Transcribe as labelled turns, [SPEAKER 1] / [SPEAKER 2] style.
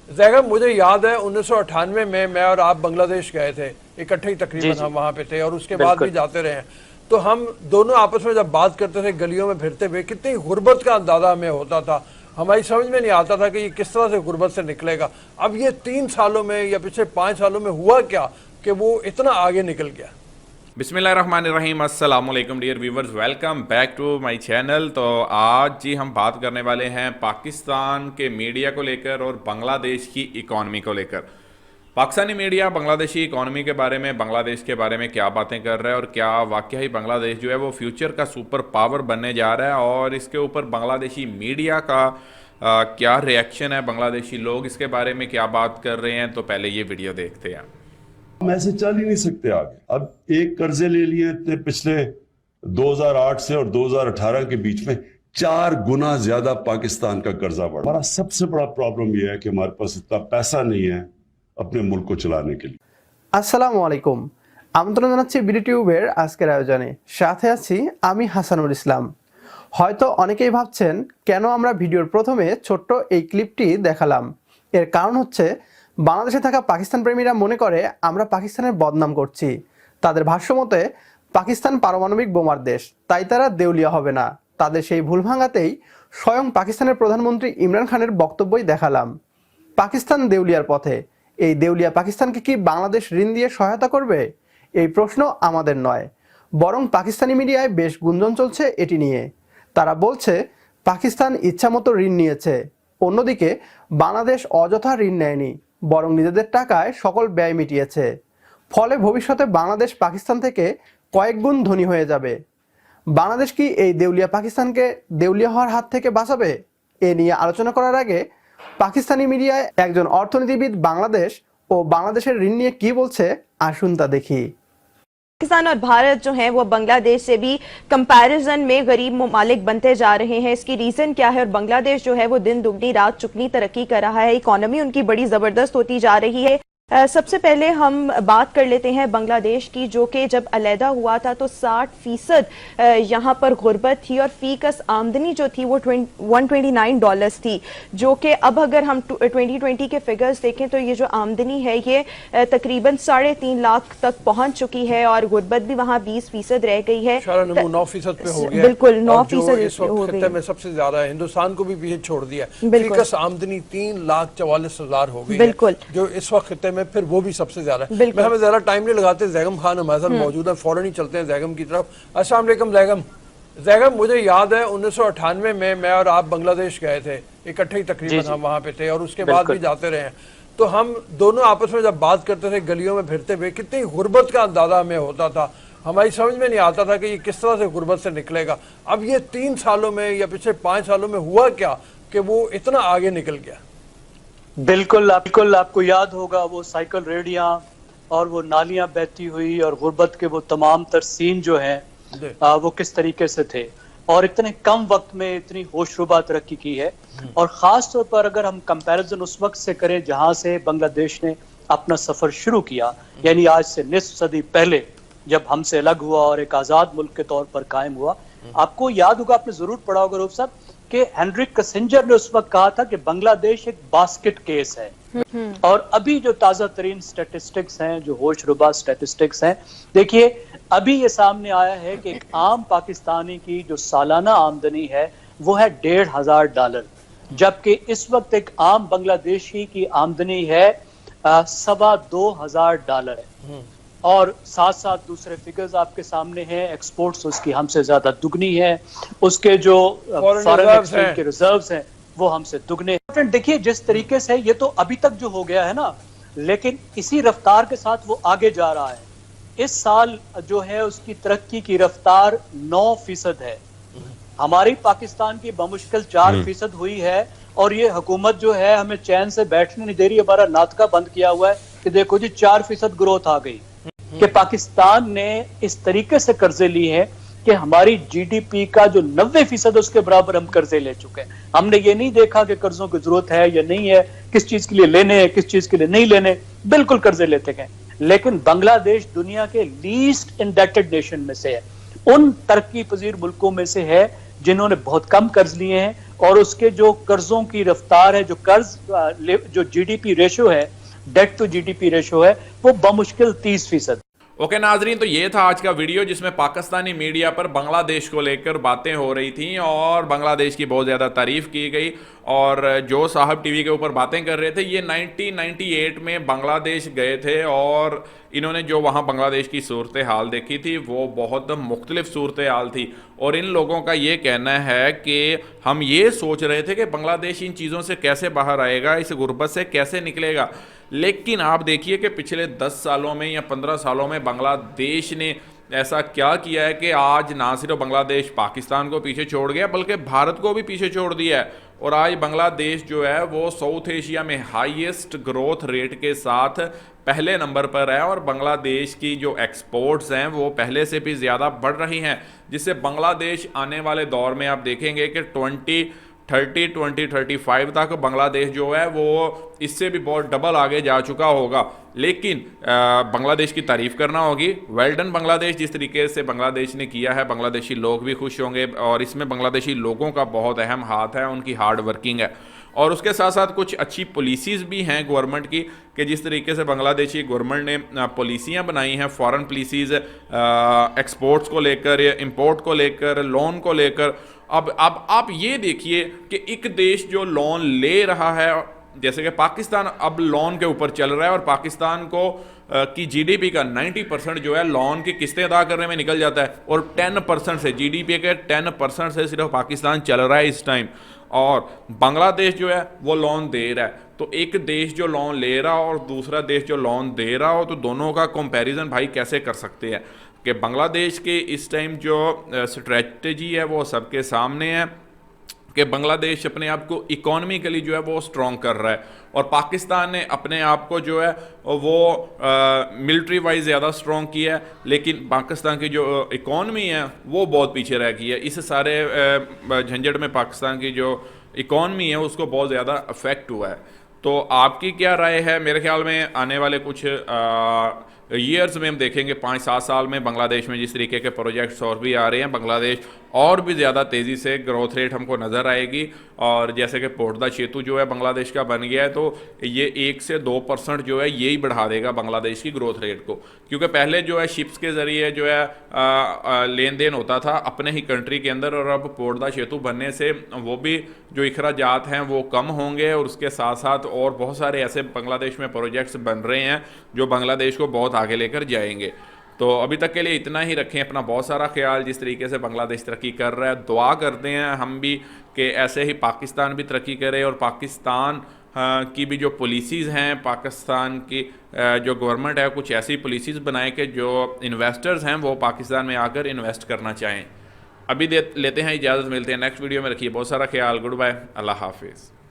[SPEAKER 1] जैगम, मुझे याद है 1998 में मैं और आप बांग्लादेश गए थे इकट्ठे ही, तकरीबन हम वहाँ पे थे और उसके बाद भी जाते रहे हैं। तो हम दोनों आपस में जब बात करते थे गलियों में फिरते हुए, कितनी गुर्बत का अंदाजा हमें होता था। हमारी समझ में नहीं आता था कि ये किस तरह से गुर्बत से निकलेगा। अब ये 3 सालों में या पिछले 5 सालों में हुआ क्या कि वो इतना आगे निकल गया।
[SPEAKER 2] बिस्मिल्लाहिर्रहमानिर्रहीम, अस्सलाम वालेकुम dear viewers, welcome back to my channel. तो आज जी हम बात करने वाले हैं पाकिस्तान के मीडिया को लेकर और बांग्लादेश की इकॉनमी को लेकर। पाकिस्तानी मीडिया बांग्लादेशी इकॉनमी के बारे में, बांग्लादेश के बारे में क्या बातें कर रहा है और क्या वाकई ही बांग्लादेश जो है वो फ्यूचर का सुपर पावर बनने जा रहा है, और इसके ऊपर बांग्लादेशी मीडिया का क्या रिएक्शन है, बांग्लादेशी लोग इसके बारे में क्या बात कर रहे हैं। तो पहले ये वीडियो देखते हैं।
[SPEAKER 3] हम ऐसे चल ही नहीं सकते आगे। अब एक कर्जे ले लिए थे पिछले 2008 से और 2018 के बीच में 4 गुना ज्यादा पाकिस्तान का कर्जा बढ़ा। हमारा सबसे बड़ा प्रॉब्लम यह है कि हमारे पास इतना पैसा नहीं है अपने मुल्क को चलाने के लिए।
[SPEAKER 4] আসসালামু আলাইকুম, আমন্ত্রণ জানাচ্ছি বিডি টিউবের আজকের আয়োজনে। সাথে আছি আমি হাসানুল ইসলাম। হয়তো অনেকেই ভাবছেন কেন আমরা ভিডিওর প্রথমে ছোট্ট এই ক্লিপটি দেখালাম। এর কারণ হচ্ছে বাংলাদেশে থাকা পাকিস্তান প্রেমীরা মনে করে আমরা পাকিস্তানের বদনাম করছি। তাদের ভাষ্য মতে পাকিস্তান পারমাণবিক বোমার দেশ, তাই তারা দেউলিয়া হবে না। তাদের সেই ভুল ভাঙাতেই স্বয়ং পাকিস্তানের প্রধানমন্ত্রী ইমরান খানের বক্তব্যই দেখালাম। পাকিস্তান দেউলিয়ার পথে। এই দেউলিয়া পাকিস্তানকে কি বাংলাদেশ ঋণ দিয়ে সহায়তা করবে? এই প্রশ্ন আমাদের নয়, বরং পাকিস্তানি মিডিয়ায় বেশ গুঞ্জন চলছে এটি নিয়ে। তারা বলছে পাকিস্তান ইচ্ছামতো ঋণ নিয়েছে, অন্যদিকে বাংলাদেশ অযথা ঋণ নেয়নি, বরং নিজেদের টাকায় সকল ব্যয় মিটিয়েছে। ফলে ভবিষ্যতে বাংলাদেশ পাকিস্তান থেকে কয়েক গুণ ধনী হয়ে যাবে। বাংলাদেশ কি এই দেউলিয়া পাকিস্তানকে দেউলিয়া হওয়ার হাত থেকে বাঁচাবে? এ নিয়ে আলোচনা করার আগে পাকিস্তানি মিডিয়ায় একজন অর্থনীতিবিদ বাংলাদেশ ও বাংলাদেশের ঋণ নিয়ে কি বলছে আসুন তা দেখি।
[SPEAKER 5] पाकिस्तान और भारत जो है वो बांग्लादेश से भी कंपैरिजन में गरीब ममालिक बनते जा रहे हैं। इसकी रीजन क्या है? और बांग्लादेश जो है वो दिन दुगनी रात चुगनी तरक्की कर रहा है, इकोनॉमी उनकी बड़ी जबरदस्त होती जा रही है। सबसे पहले हम बात कर लेते हैं बांग्लादेश की, जो कि जब अलहदा हुआ था तो 60% यहाँ पर गुर्बत थी और फीकस आमदनी जो थी वो $129 थी, जो कि अब अगर हम 2020 के फिगर्स देखें तो ये जो आमदनी है ये तकरीबन 3.5 लाख तक पहुंच चुकी है और गुर्बत भी वहाँ 20% रह गई है।
[SPEAKER 1] 9% पे हो गया,
[SPEAKER 5] बिल्कुल 9% हो गई
[SPEAKER 1] में सबसे ज्यादा है। हिंदुस्तान को भी पीछे छोड़ दिया। फीकस आमदनी 3,44,000 हो गई,
[SPEAKER 5] बिल्कुल,
[SPEAKER 1] जो इस वक्त खित्ते में फिर वो भी सबसे ज्यादा है। मैं हमें ज्यादा टाइम नहीं लगाते, जैगम खान हमारे साथ मौजूद है, फौरन ही चलते हैं जैगम की तरफ। अस्सलाम वालेकुम जैगम। जैगम, मुझे याद है 1998 में मैं और आप बांग्लादेश गए थे इकट्ठे ही, तकरीबन हम वहाँ पे थे और उसके बाद भी जाते रहे हैं। तो हम दोनों आपस में जब बात करते थे गलियों में फिरते हुए, कितनी गुर्बत का अंदाजा हमें होता था। हमारी समझ में नहीं आता था कि ये किस तरह से गुर्बत से निकलेगा। अब ये 3 सालों में या पिछले 5 सालों में हुआ क्या कि वो इतना आगे निकल गया।
[SPEAKER 6] बिल्कुल आपको याद होगा वो साइकिल रेडियां और वो नालियां बहती हुई और गुर्बत के वो तमाम तर सीन जो हैं वो किस तरीके से थे, और इतने कम वक्त में इतनी होशरुबा तरक्की की है। और ख़ास तौर पर अगर हम कंपैरिजन उस वक्त से करें जहां से बांग्लादेश ने अपना सफ़र शुरू किया, यानी आज से निस्फ सदी पहले जब हमसे अलग हुआ और एक आज़ाद मुल्क के तौर पर कायम हुआ। आपको याद होगा, आपने ज़रूर पढ़ा होगा रूफ साहब, कि हेनरिक किसिंजर ने उस वक्त कहा था कि बांग्लादेश एक बास्केट केस है। और अभी जो ताज़ा तरीन स्टैटिस्टिक्स हैं, जो होशरुबा स्टैटिस्टिक्स हैं, देखिए अभी ये सामने आया है कि एक आम पाकिस्तानी की जो सालाना आमदनी है वो है $1,500, जबकि इस वक्त एक आम बांग्लादेशी की आमदनी है $2,2500 है। और साथ साथ दूसरे फिगर्स आपके सामने हैं, एक्सपोर्ट्स उसकी हमसे ज्यादा दुगनी है, उसके जो फॉरेन एक्सचेंज के रिजर्व्स हैं वो हमसे दुगने। देखिए जिस तरीके से ये तो अभी तक जो हो गया है ना, लेकिन इसी रफ्तार के साथ वो आगे जा रहा है। इस साल जो है उसकी तरक्की की रफ्तार 9% है। हमारी पाकिस्तान की बमुश्किल 4% हुई है, और ये हुकूमत जो है हमें चैन से बैठने नहीं दे रही। हमारा नाटका बंद किया हुआ है कि देखो जी 4% ग्रोथ आ गई, कि पाकिस्तान ने इस तरीके से कर्जे लिए हैं कि हमारी जीडीपी का जो 90% उसके बराबर हम कर्जे ले चुके हैं। हमने ये नहीं देखा कि कर्जों की जरूरत है या नहीं है, किस चीज के लिए लेने हैं, किस चीज के लिए नहीं लेने, बिल्कुल कर्जे लेते गए। लेकिन बांग्लादेश दुनिया के लीस्ट इंडेटेड नेशन में से है, उन तरक्की पजीर मुल्कों में से है जिन्होंने बहुत कम कर्ज लिए हैं और उसके जो कर्जों की रफ्तार है, जो जो जीडीपी रेशो है, डेट टू जीडीपी रेशो है, वो बमुश्किल 30%।
[SPEAKER 2] ओके नाजरीन, तो ये था आज का वीडियो जिसमें पाकिस्तानी मीडिया पर बांग्लादेश को लेकर बातें हो रही थी और बांग्लादेश की बहुत ज़्यादा तारीफ की गई। और जो साहब टीवी के ऊपर बातें कर रहे थे, ये 1998 में बांग्लादेश गए थे और इन्होंने जो वहाँ बांग्लादेश की सूरत हाल देखी थी वो बहुत मुख्तलिफ सूरत हाल थी। और इन लोगों का ये कहना है कि हम ये सोच रहे थे कि बांग्लादेश इन चीज़ों से कैसे बाहर आएगा, इस गुर्बत से कैसे निकलेगा। लेकिन आप देखिए कि पिछले 10 सालों में या 15 सालों में बांग्लादेश ने ऐसा क्या किया है कि आज ना सिर्फ बांग्लादेश पाकिस्तान को पीछे छोड़ गया बल्कि भारत को भी पीछे छोड़ दिया है। और आज बांग्लादेश जो है वो साउथ एशिया में हाईएस्ट ग्रोथ रेट के साथ पहले नंबर पर है और बांग्लादेश की जो एक्सपोर्ट्स हैं वो पहले से भी ज़्यादा बढ़ रही हैं, जिससे बांग्लादेश आने वाले दौर में आप देखेंगे कि 2035 तक बांग्लादेश जो है वो इससे भी बहुत डबल आगे जा चुका होगा। लेकिन बांग्लादेश की तारीफ करना होगी। वेल डन बांग्लादेश, जिस तरीके से बांग्लादेश ने किया है, बांग्लादेशी लोग भी खुश होंगे और इसमें बांग्लादेशी लोगों का बहुत अहम हाथ है, उनकी हार्ड वर्किंग है। और उसके साथ साथ कुछ अच्छी पॉलिसीज़ भी हैं गवर्नमेंट की कि जिस तरीके से बांग्लादेशी गवर्नमेंट ने पॉलिसियाँ बनाई हैं, फॉरेन पॉलिसीज़, एक्सपोर्ट्स को लेकर, इंपोर्ट को लेकर, लोन को लेकर। अब आप ये देखिए कि एक देश जो लोन ले रहा है, जैसे कि पाकिस्तान अब लोन के ऊपर चल रहा है और पाकिस्तान को की जीडीपी का 90% जो है लोन की किस्तें अदा करने में निकल जाता है और 10% से, जीडीपी के 10% से सिर्फ पाकिस्तान चल रहा है इस टाइम। और बांग्लादेश जो है वो लोन दे रहा है। तो एक देश जो लोन ले रहा हो और दूसरा देश जो लोन दे रहा हो, तो दोनों का कंपैरिजन भाई कैसे कर सकते हैं कि बांग्लादेश के इस टाइम जो स्ट्रेटजी है वो सबके सामने है कि बांग्लादेश अपने आप को इकोनॉमिकली जो है वो स्ट्रॉन्ग कर रहा है और पाकिस्तान ने अपने आप को जो है वो मिलिट्री वाइज ज़्यादा स्ट्रॉन्ग किया है, लेकिन पाकिस्तान की जो इकॉनमी है वो बहुत पीछे रह गई है। इस सारे झंझट में पाकिस्तान की जो इकॉनमी है उसको बहुत ज़्यादा अफेक्ट हुआ है। तो आपकी क्या राय है? मेरे ख्याल में आने वाले कुछ ईयर्स में हम देखेंगे 5-7 साल में बांग्लादेश में जिस तरीके के प्रोजेक्ट्स और भी आ रहे हैं, बांग्लादेश और भी ज़्यादा तेज़ी से ग्रोथ रेट हमको नज़र आएगी। और जैसे कि पोर्टदा सेतु जो है बांग्लादेश का बन गया है, तो ये 1 से 2% जो है यही बढ़ा देगा बांग्लादेश की ग्रोथ रेट को, क्योंकि पहले जो है शिप्स के ज़रिए जो है लेन देन होता था अपने ही कंट्री के अंदर, और अब पोर्टदा सेतु बनने से वो भी जो अखराजात हैं वो कम होंगे। और उसके साथ साथ और बहुत सारे ऐसे बांग्लादेश में प्रोजेक्ट्स बन रहे हैं जो बांग्लादेश को बहुत आगे लेकर जाएंगे। तो अभी तक के लिए इतना ही। रखें अपना बहुत सारा ख्याल। जिस तरीके से बांग्लादेश तरक्की कर रहा है, दुआ करते हैं हम भी कि ऐसे ही पाकिस्तान भी तरक्की करे और पाकिस्तान की भी जो पॉलिसीज़ हैं, पाकिस्तान की जो गवर्नमेंट है कुछ ऐसी पॉलिसीज़ बनाए कि जो इन्वेस्टर्स हैं वो पाकिस्तान में आकर इन्वेस्ट करना चाहें। अभी लेते हैं इजाज़त, मिलते हैं नेक्स्ट वीडियो में। रखिए बहुत सारा ख्याल। गुड बाय, अल्लाह हाफिज़।